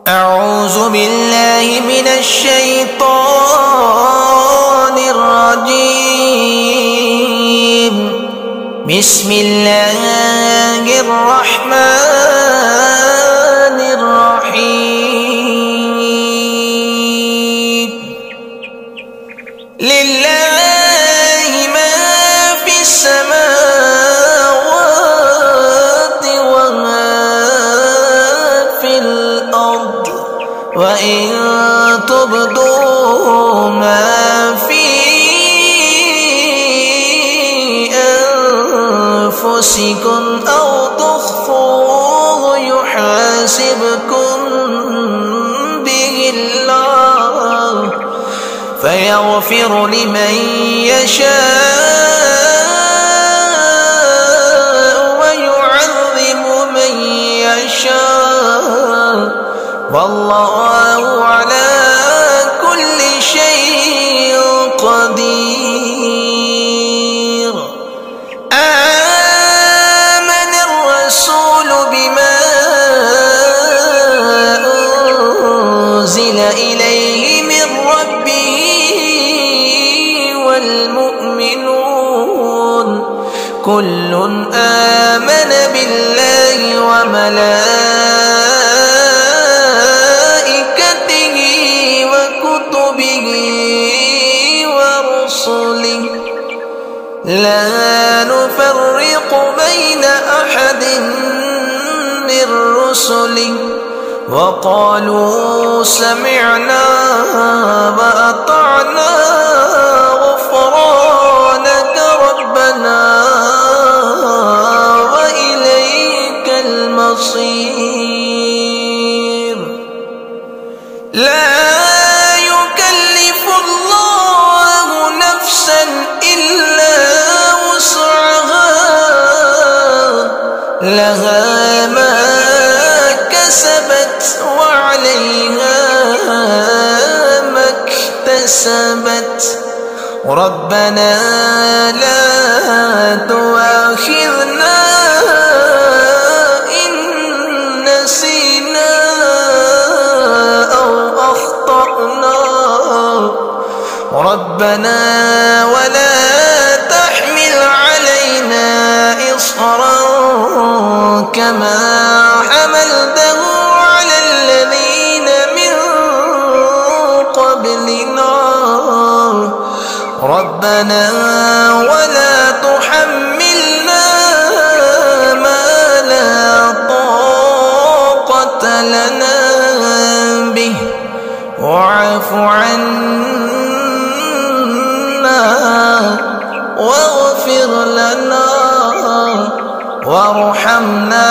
أعوذ بالله من الشيطان الرجيم. بسم الله الرحمن الرحيم. لله ما في السماوات وما في الأرض، وإن تبدوا ما في أنفسكم أو تخفوه يحاسبكم به الله فيغفر لمن يشاء ويعذب من يشاء، والله على كل شيء قدير. آمن الرسول بما أنزل إليه من ربه والمؤمنون كل آمن بالله وملائكته وكتبه ورسله لا نفرق بين أحد من رسله وقالوا سمعنا وأطعنا غفرانك ربنا وإليك المصير. لا يكلف الله نفسا إلا وسعها، لها ما كسبت وعليها ما اكتسبت، ربنا لا تؤاخذنا إن نسينا أو أخطأنا، ربنا ولا تحمل علينا إصرا كما حملته على الذين من قبلنا، ربنا ولا تحملنا ما لا طاقة لنا به واعف عنا واغفر لنا وارحمنا